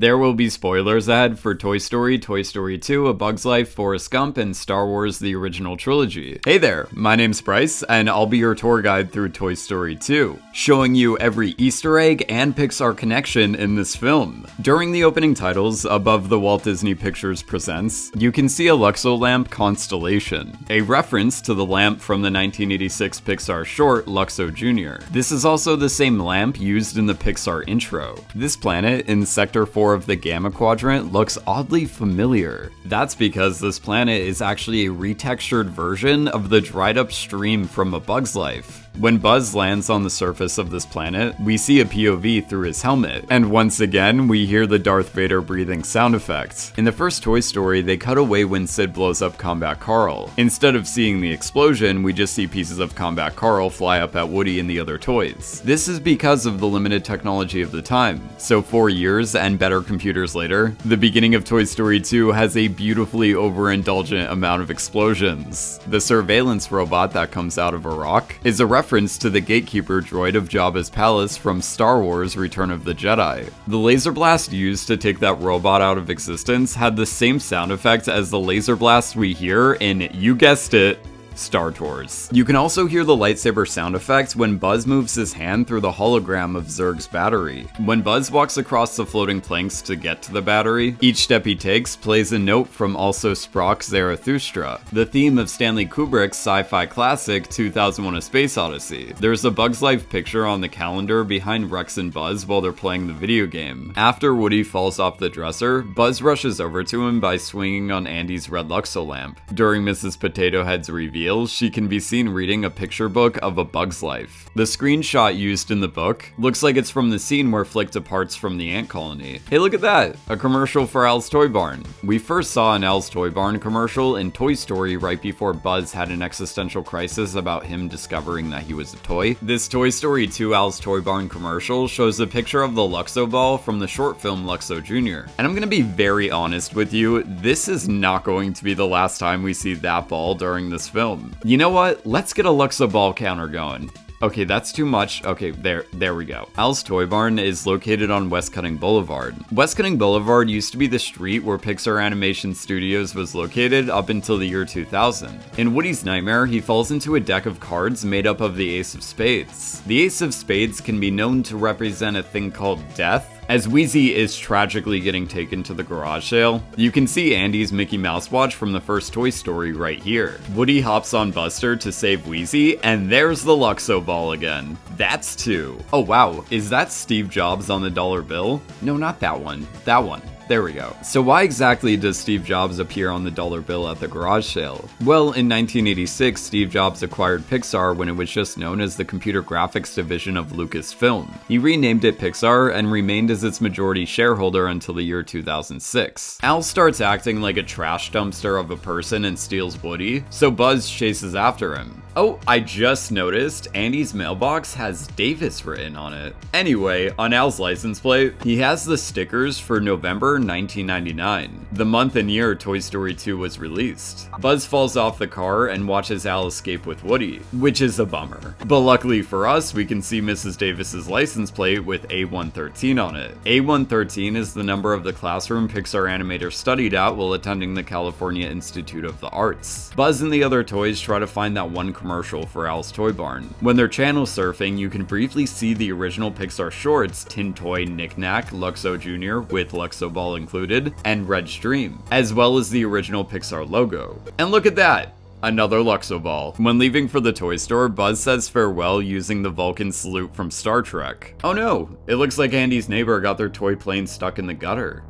There will be spoilers ahead for Toy Story, Toy Story 2, A Bug's Life, Forrest Gump, and Star Wars The Original Trilogy. Hey there, my name's Bryce, and I'll be your tour guide through Toy Story 2, showing you every Easter egg and Pixar connection in this film. During the opening titles, above the Walt Disney Pictures Presents, you can see a Luxo Lamp constellation, a reference to the lamp from the 1986 Pixar short Luxo Jr. This is also the same lamp used in the Pixar intro. This planet in Sector 4 of the Gamma Quadrant looks oddly familiar. That's because this planet is actually a retextured version of the dried up stream from A Bug's Life. When Buzz lands on the surface of this planet, we see a POV through his helmet, and once again, we hear the Darth Vader breathing sound effect. In the first Toy Story, they cut away when Sid blows up Combat Carl. Instead of seeing the explosion, we just see pieces of Combat Carl fly up at Woody and the other toys. This is because of the limited technology of the time. So 4 years and better computers later, the beginning of Toy Story 2 has a beautifully overindulgent amount of explosions. The surveillance robot that comes out of a rock is a reference to the Gatekeeper droid of Jabba's palace from Star Wars Return of the Jedi. The laser blast used to take that robot out of existence had the same sound effect as the laser blast we hear in, you guessed it, Star Tours. You can also hear the lightsaber sound effect when Buzz moves his hand through the hologram of Zurg's battery. When Buzz walks across the floating planks to get to the battery, each step he takes plays a note from also Sprach's Zarathustra, the theme of Stanley Kubrick's sci-fi classic 2001: A Space Odyssey. There's a Bug's Life picture on the calendar behind Rex and Buzz while they're playing the video game. After Woody falls off the dresser, Buzz rushes over to him by swinging on Andy's red Luxo lamp. During Mrs. Potato Head's reveal, she can be seen reading a picture book of A Bug's Life. The screenshot used in the book looks like it's from the scene where Flik departs from the ant colony. Hey, look at that! A commercial for Al's Toy Barn. We first saw an Al's Toy Barn commercial in Toy Story right before Buzz had an existential crisis about him discovering that he was a toy. This Toy Story 2 Al's Toy Barn commercial shows a picture of the Luxo ball from the short film Luxo Jr. And I'm gonna be very honest with you, this is not going to be the last time we see that ball during this film. You know what? Let's get a Luxo ball counter going. Okay, that's too much. Okay, there we go. Al's Toy Barn is located on West Cutting Boulevard. West Cutting Boulevard used to be the street where Pixar Animation Studios was located up until the year 2000. In Woody's nightmare, he falls into a deck of cards made up of the Ace of Spades. The Ace of Spades can be known to represent a thing called death. As Wheezy is tragically getting taken to the garage sale, you can see Andy's Mickey Mouse watch from the first Toy Story right here. Woody hops on Buster to save Wheezy, and there's the Luxo ball again. That's 2. Oh wow, is that Steve Jobs on the dollar bill? No, not that one. That one. There we go. So why exactly does Steve Jobs appear on the dollar bill at the garage sale? Well, in 1986, Steve Jobs acquired Pixar when it was just known as the computer graphics division of Lucasfilm. He renamed it Pixar and remained as its majority shareholder until the year 2006. Al starts acting like a trash dumpster of a person and steals Woody, so Buzz chases after him. Oh, I just noticed Andy's mailbox has Davis written on it. Anyway, on Al's license plate, he has the stickers for November 1999, the month and year Toy Story 2 was released. Buzz falls off the car and watches Al escape with Woody, which is a bummer. But luckily for us, we can see Mrs. Davis's license plate with A113 on it. A113 is the number of the classroom Pixar animator studied at while attending the California Institute of the Arts. Buzz and the other toys try to find that one commercial for Al's Toy Barn. When they're channel surfing, you can briefly see the original Pixar shorts Tin Toy Knick-Knack Luxo Jr. with Luxo Ball included, and Red Stream, as well as the original Pixar logo. And look at that! Another Luxo ball. When leaving for the toy store, Buzz says farewell using the Vulcan Salute from Star Trek. Oh no, it looks like Andy's neighbor got their toy plane stuck in the gutter.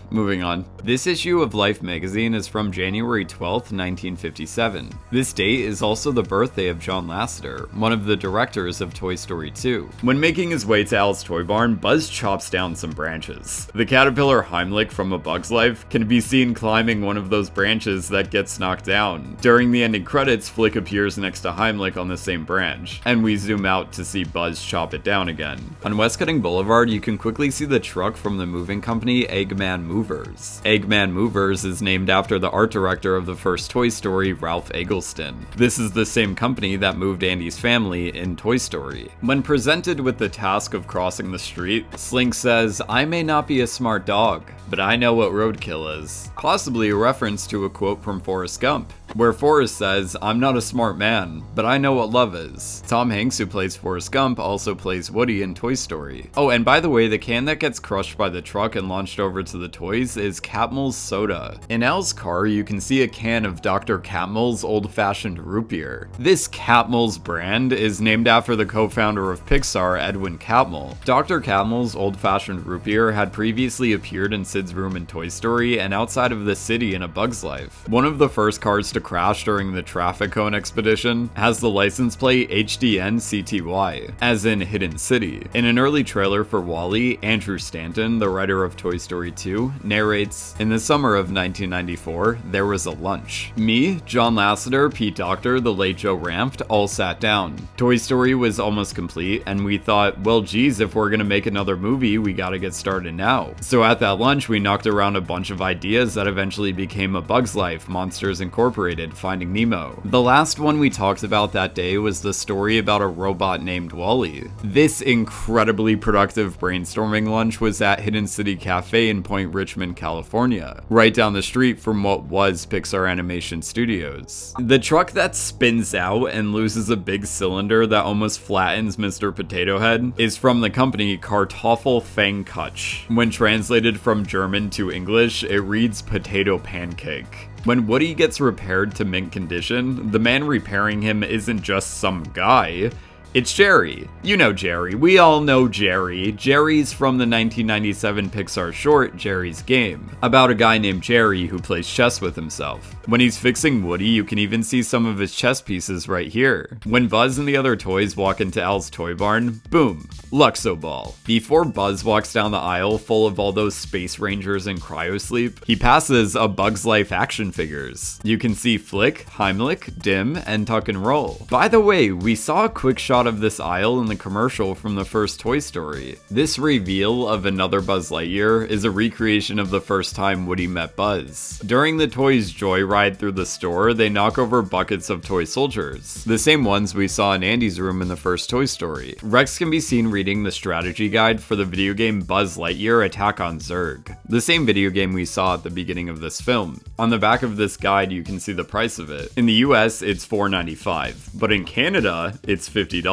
Moving on. This issue of Life magazine is from January 12th, 1957. This date is also the birthday of John Lasseter, one of the directors of Toy Story 2. When making his way to Al's Toy Barn, Buzz chops down some branches. The caterpillar Heimlich from A Bug's Life can be seen climbing one of those branches that gets knocked down. During the ending credits, Flik appears next to Heimlich on the same branch, and we zoom out to see Buzz chop it down again. On West Cutting Boulevard, you can quickly see the truck from the moving company Eggman Eggman Movers. Eggman Movers is named after the art director of the first Toy Story, Ralph Eggleston. This is the same company that moved Andy's family in Toy Story. When presented with the task of crossing the street, Slink says, "I may not be a smart dog, but I know what roadkill is." Possibly a reference to a quote from Forrest Gump, where Forrest says, "I'm not a smart man, but I know what love is." Tom Hanks, who plays Forrest Gump, also plays Woody in Toy Story. Oh, and by the way, the can that gets crushed by the truck and launched over to the toys is Catmull's soda. In Al's car, you can see a can of Dr. Catmull's old-fashioned root beer. This Catmull's brand is named after the co-founder of Pixar, Edwin Catmull. Dr. Catmull's old-fashioned root beer had previously appeared in Sid's room in Toy Story and outside of the city in A Bug's Life. One of the first cars to crash during the traffic cone expedition has the license plate HDNCTY, as in Hidden City. In an early trailer for WALL-E, Andrew Stanton, the writer of Toy Story 2, narrates, "In the summer of 1994, there was a lunch. Me, John Lasseter, Pete Docter, the late Joe Ranft, all sat down. Toy Story was almost complete, and we thought, well geez, if we're gonna make another movie, we gotta get started now. So at that lunch, we knocked around a bunch of ideas that eventually became A Bug's Life, Monsters Incorporated, Finding Nemo. The last one we talked about that day was the story about a robot named WALL-E. This incredibly productive brainstorming lunch was at Hidden City Cafe in Point Richmond, California, right down the street from what was Pixar Animation Studios. The truck that spins out and loses a big cylinder that almost flattens Mr. Potato Head is from the company Kartoffel Pfannkuch. When translated from German to English, it reads potato pancake. When Woody gets repaired to mint condition, the man repairing him isn't just some guy. It's Jerry. You know Jerry. We all know Jerry. Jerry's from the 1997 Pixar short, Jerry's Game, about a guy named Jerry who plays chess with himself. When he's fixing Woody, you can even see some of his chess pieces right here. When Buzz and the other toys walk into Al's toy barn, boom, Luxo Ball. Before Buzz walks down the aisle full of all those space rangers in cryosleep, he passes A Bug's Life action figures. You can see Flik, Heimlich, Dim, and Tuck and Roll. By the way, we saw a quick shot of this aisle in the commercial from the first Toy Story. This reveal of another Buzz Lightyear is a recreation of the first time Woody met Buzz. During the toys' joyride through the store, they knock over buckets of toy soldiers, the same ones we saw in Andy's room in the first Toy Story. Rex can be seen reading the strategy guide for the video game Buzz Lightyear Attack on Zurg, the same video game we saw at the beginning of this film. On the back of this guide, you can see the price of it. In the US, it's $4.95, but in Canada, it's $50.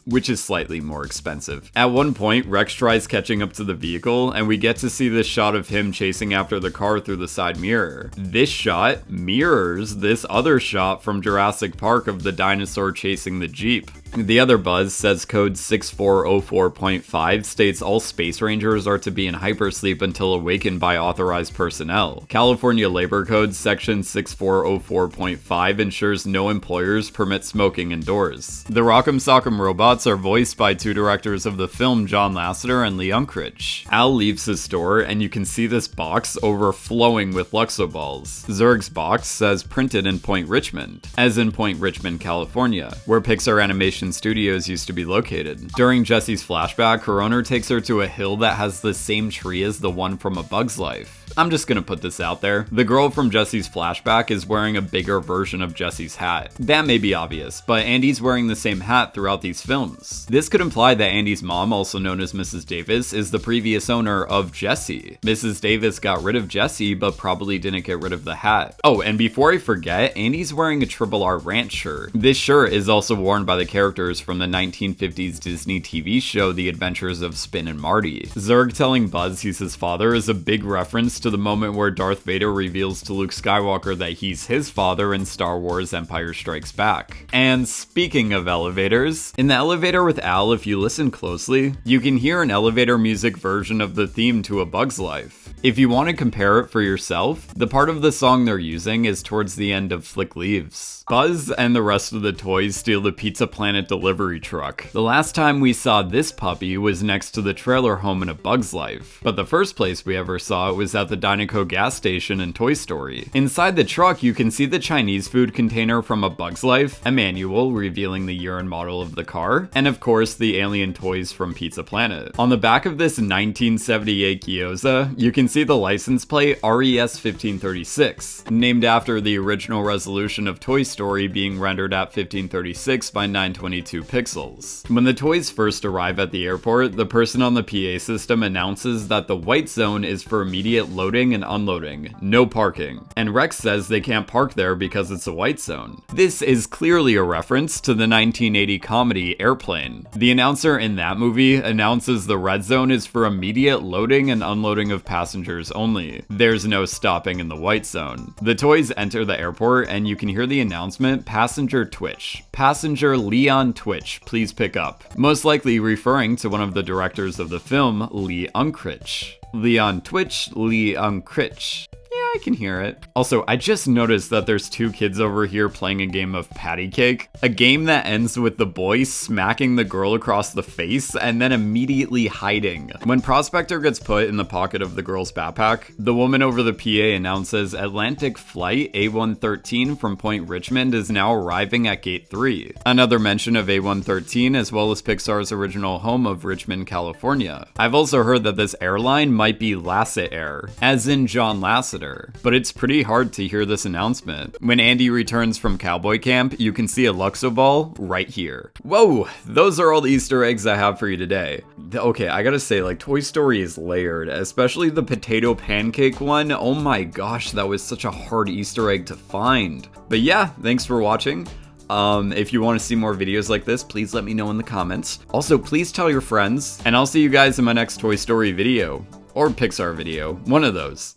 Which is slightly more expensive. At one point, Rex tries catching up to the vehicle, and we get to see this shot of him chasing after the car through the side mirror. This shot mirrors this other shot from Jurrasic Park of the dinosaur chasing the Jeep. The other Buzz says code 6404.5 states all Space Rangers are to be in hypersleep until awakened by authorized personnel. California Labor Code section 6404.5 ensures no employers permit smoking indoors. The Rock'em Sock'em robots are voiced by two directors of the film, John Lasseter and Lee Unkrich. Al leaves his store and you can see this box overflowing with Luxo balls. Zurg's box says printed in Point Richmond, as in Point Richmond, California, where Pixar Animation Studios used to be located. During Jessie's flashback, her owner takes her to a hill that has the same tree as the one from A Bug's Life. I'm just gonna put this out there. The girl from Jessie's flashback is wearing a bigger version of Jessie's hat. That may be obvious, but Andy's wearing the same hat throughout these films. This could imply that Andy's mom, also known as Mrs. Davis, is the previous owner of Jessie. Mrs. Davis got rid of Jessie, but probably didn't get rid of the hat. Oh, and before I forget, Andy's wearing a Triple R Ranch shirt. This shirt is also worn by the characters from the 1950s Disney TV show The Adventures of Spin and Marty. Zurg telling Buzz he's his father is a big reference to the moment where Darth Vader reveals to Luke Skywalker that he's his father in Star Wars Empire Strikes Back. And speaking of elevators, in the elevator with Al, if you listen closely, you can hear an elevator music version of the theme to A Bug's Life. If you want to compare it for yourself, the part of the song they're using is towards the end of Flik Leaves. Buzz and the rest of the toys steal the Pizza Planet delivery truck. The last time we saw this puppy was next to the trailer home in A Bug's Life, but the first place we ever saw it was at the Dynaco gas station in Toy Story. Inside the truck, you can see the Chinese food container from A Bug's Life, a manual revealing the year and model of the car, and of course the alien toys from Pizza Planet. On the back of this 1978 gyoza, you can see the license plate RES 1536, named after the original resolution of Toy Story being rendered at 1536 by 922 pixels. When the toys first arrive at the airport, the person on the PA system announces that the white zone is for immediate loading and unloading, no parking, and Rex says they can't park there because it's a white zone. This is clearly a reference to the 1980 comedy Airplane. The announcer in that movie announces the red zone is for immediate loading and unloading of passengers only. There's no stopping in the white zone. The toys enter the airport and you can hear the announcement, "Passenger Twitch. Passenger Leon Twitch, please pick up." Most likely referring to one of the directors of the film, Lee Unkrich. Leon Twitch, Lee Unkrich. I can hear it. Also, I just noticed that there's two kids over here playing a game of patty cake. A game that ends with the boy smacking the girl across the face and then immediately hiding. When Prospector gets put in the pocket of the girl's backpack, the woman over the PA announces Atlantic Flight A113 from Point Richmond is now arriving at Gate 3. Another mention of A113 as well as Pixar's original home of Richmond, California. I've also heard that this airline might be Lasseter, as in John Lasseter. But it's pretty hard to hear this announcement. When Andy returns from cowboy camp, you can see a Luxo ball right here. Whoa, those are all the Easter eggs I have for you today. Okay, I gotta say, like, Toy Story is layered, especially the potato pancake one. Oh my gosh, that was such a hard Easter egg to find. But yeah, thanks for watching. If you want to see more videos like this, please let me know in the comments. Also, please tell your friends, and I'll see you guys in my next Toy Story video. Or Pixar video, one of those.